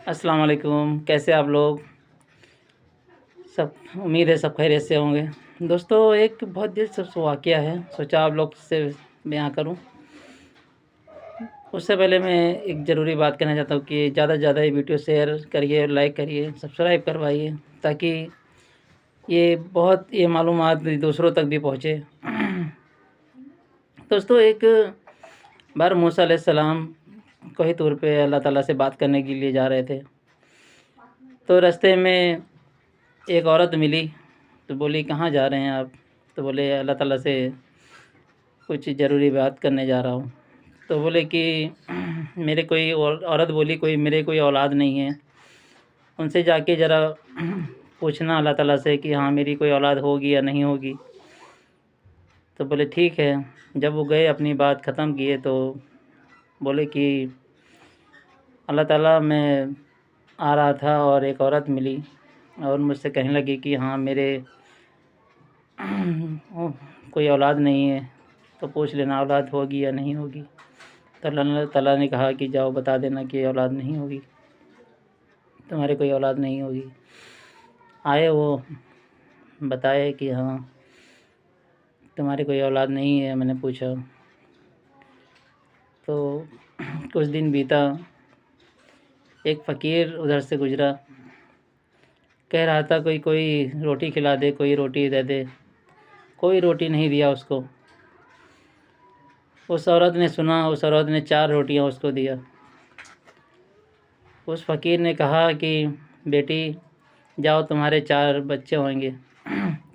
अस्सलाम वालेकुम। कैसे आप लोग सब? उम्मीद है सब खैरियत से होंगे। दोस्तों, एक बहुत दिलचस्प वाक़या है, सोचा आप लोग से बयाँ करूं। उससे पहले मैं एक ज़रूरी बात कहना चाहता हूं कि ज़्यादा से ज़्यादा ये वीडियो शेयर करिए, लाइक करिए, सब्सक्राइब करवाइए, ताकि ये मालूमात दूसरों तक भी पहुँचे। दोस्तों, एक बार मूसा अलैहिस्सलाम कोही तौर पे अल्लाह ताला से बात करने के लिए जा रहे थे। तो रास्ते में एक औरत मिली, तो बोली, कहाँ जा रहे हैं आप? तो बोले, अल्लाह ताला से कुछ ज़रूरी बात करने जा रहा हूँ। तो बोले कि मेरे कोई औरत बोली, कोई औलाद नहीं है, उनसे जाके ज़रा पूछना अल्लाह ताला से कि हाँ, मेरी कोई औलाद होगी या नहीं होगी। तो बोले ठीक है। जब वो गए, अपनी बात ख़त्म किए, तो बोले कि अल्लाह ताला, मैं आ रहा था और एक औरत मिली और मुझसे कहने लगी कि हाँ, मेरे कोई औलाद नहीं है, तो पूछ लेना औलाद होगी या नहीं होगी। तो अल्लाह ताला ने कहा कि जाओ बता देना कि औलाद नहीं होगी, तुम्हारे कोई औलाद नहीं होगी। आए वो, बताए कि हाँ, तुम्हारे कोई औलाद नहीं है। मैंने पूछा, तो कुछ दिन बीता, एक फ़कीर उधर से गुज़रा, कह रहा था कोई कोई रोटी खिला दे, कोई रोटी दे दे। कोई रोटी नहीं दिया उसको। उस औरत ने सुना, उस औरत ने 4 रोटियां उसको दिया। उस फ़कीर ने कहा कि बेटी जाओ, तुम्हारे 4 बच्चे होंगे,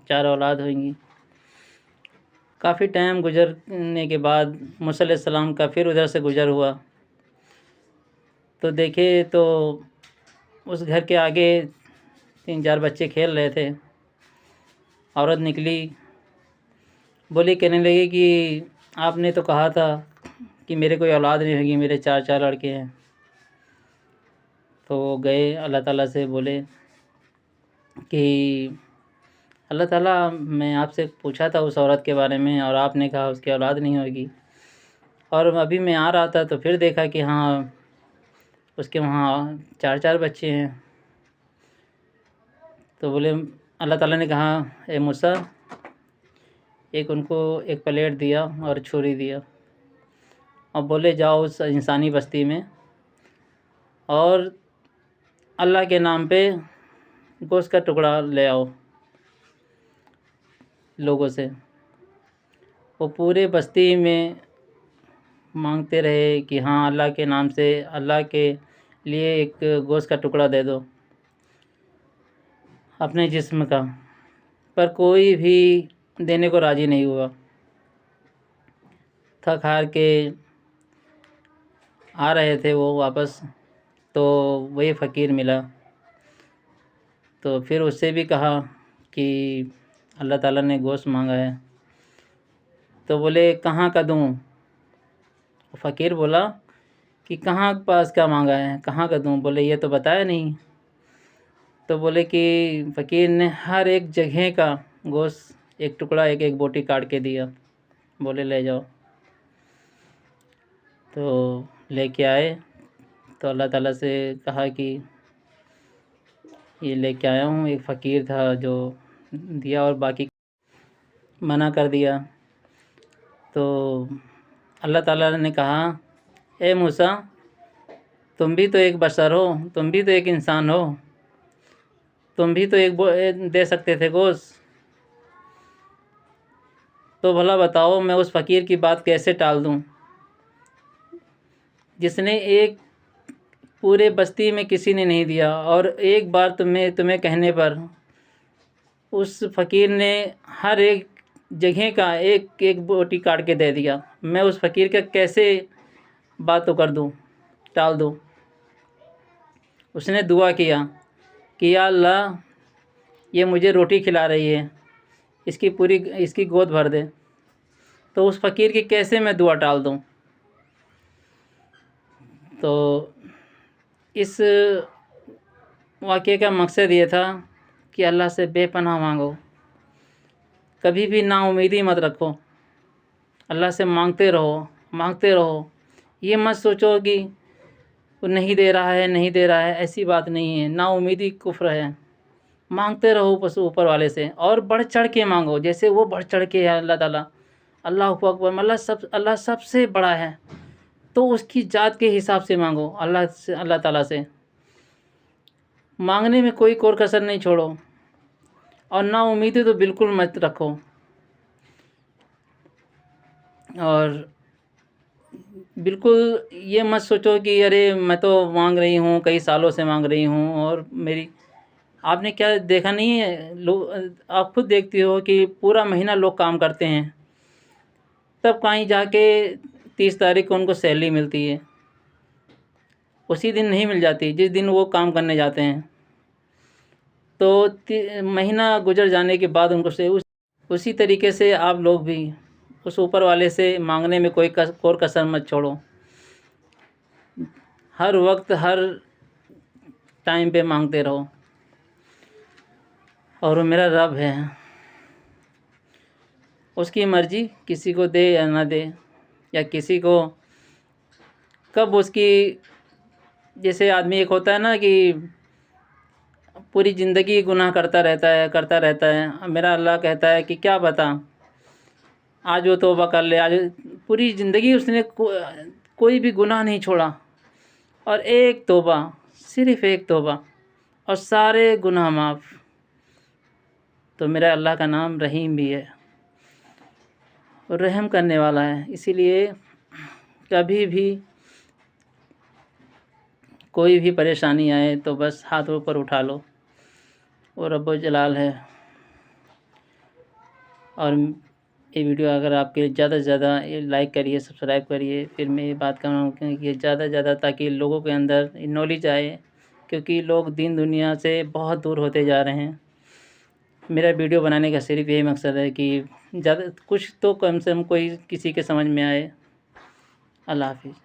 4 औलाद होंगी। काफ़ी टाइम गुजरने के बाद मूसा अलैहिस्सलाम का फिर उधर से गुज़र हुआ, तो देखे तो उस घर के आगे 3-4 बच्चे खेल रहे थे। औरत निकली, बोली, कहने लगी कि आपने तो कहा था कि मेरे कोई औलाद नहीं होगी, मेरे 4-4 लड़के हैं। तो वो गए, अल्लाह ताला से बोले कि अल्लाह ताला, मैं आपसे पूछा था उस औरत के बारे में और आपने कहा उसकी औलाद नहीं होगी, और अभी मैं आ रहा था तो फिर देखा कि हाँ, उसके वहाँ 4-4 बच्चे हैं। तो बोले, अल्लाह ताला ने कहा, ए मूसा, उनको एक प्लेट दिया और छुरी दिया, और बोले जाओ उस इंसानी बस्ती में और अल्लाह के नाम पे गोश्त का टुकड़ा ले आओ लोगों से। वो पूरे बस्ती में मांगते रहे कि हाँ, अल्लाह के नाम से, अल्लाह के लिए एक गोश्त का टुकड़ा दे दो अपने जिस्म का, पर कोई भी देने को राज़ी नहीं हुआ। थक हार के आ रहे थे वो वापस, तो वही फ़कीर मिला। तो फिर उससे भी कहा कि अल्लाह ताला ने गोश्त मांगा है। तो बोले, कहाँ का दूँ? फ़कीर बोला कि कहाँ पास का मांगा है, कहाँ का दूँ? बोले, ये तो बताया नहीं। तो बोले कि फ़कीर ने हर एक जगह का गोश्त, एक टुकड़ा, एक एक बोटी काट के दिया। बोले, ले जाओ। तो लेके आए, तो अल्लाह ताला से कहा कि ये लेके आया हूँ। एक फ़कीर था जो दिया और बाकी मना कर दिया। तो अल्लाह ताला ने कहा, ए मूसा, तुम भी तो एक बशर हो, तुम भी तो एक इंसान हो, तुम भी तो दे सकते थे गोश्त। तो भला बताओ, मैं उस फ़कीर की बात कैसे टाल दूँ, जिसने एक पूरे बस्ती में किसी ने नहीं दिया, और एक बार तुम्हें कहने पर उस फ़कीर ने हर एक जगह का एक एक बोटी काट के दे दिया। मैं उस फ़कीर का कैसे बात तो कर दूँ, टाल दूँ? उसने दुआ किया कि या अल्लाह, ये मुझे रोटी खिला रही है, इसकी गोद भर दे। तो उस फ़कीर की कैसे मैं दुआ टाल दूँ? तो इस वाक़ये का मकसद ये था कि अल्लाह से बेपनाह मांगो, कभी भी नाउम्मीदी मत रखो, अल्लाह से मांगते रहो, मांगते रहो। ये मत सोचो कि वो नहीं दे रहा है, नहीं दे रहा है, ऐसी बात नहीं है। नाउम्मीदी कुफ्र है। मांगते रहो ऊपर वाले से, और बढ़ चढ़ के मांगो, जैसे वो बढ़ चढ़ के है अल्लाह ताला। अल्लाहु अकबर, अल्लाह सबसे बड़ा है, तो उसकी ज़ात के हिसाब से मांगो अल्लाह ताला से। मांगने में कोई कोर कसर नहीं छोड़ो, और नाउम्मीदी तो बिल्कुल मत रखो। और बिल्कुल ये मत सोचो कि अरे मैं तो मांग रही हूँ, कई सालों से मांग रही हूँ, और मेरी आपने क्या देखा नहीं है, लोग आप खुद देखती हो कि पूरा महीना लोग काम करते हैं, तब कहीं जाके 30 तारीख को उनको सैलरी मिलती है। उसी दिन नहीं मिल जाती जिस दिन वो काम करने जाते हैं। तो महीना गुजर जाने के बाद उनको से उसी तरीके से आप लोग भी उस ऊपर वाले से मांगने में कोई कोर कसर मत छोड़ो। हर वक्त हर टाइम पे मांगते रहो, और वो मेरा रब है, उसकी मर्ज़ी, किसी को दे या ना दे, या किसी को कब उसकी, जैसे आदमी एक होता है ना कि पूरी ज़िंदगी गुनाह करता रहता है। मेरा अल्लाह कहता है कि क्या बता, आज वो तौबा कर ले, आज पूरी ज़िंदगी उसने कोई भी गुनाह नहीं छोड़ा, और एक तौबा, सिर्फ़ एक तौबा, और सारे गुनाह माफ़। तो मेरा अल्लाह का नाम रहीम भी है, और रहम करने वाला है। इसीलिए कभी भी कोई भी परेशानी आए तो बस हाथ ऊपर उठा लो, वो रब्बुल जलाल है। और ये वीडियो अगर आपके ज़्यादा से ज़्यादा लाइक करिए, सब्सक्राइब करिए। फिर मैं ये बात कर रहा हूँ कि ज़्यादा से ज़्यादा, ताकि लोगों के अंदर नॉलेज आए, क्योंकि लोग दीन दुनिया से बहुत दूर होते जा रहे हैं। मेरा वीडियो बनाने का सिर्फ यही मकसद है कि ज़्यादा कुछ तो कम से कम कोई किसी के समझ में आए। अल्लाह हाफिज़।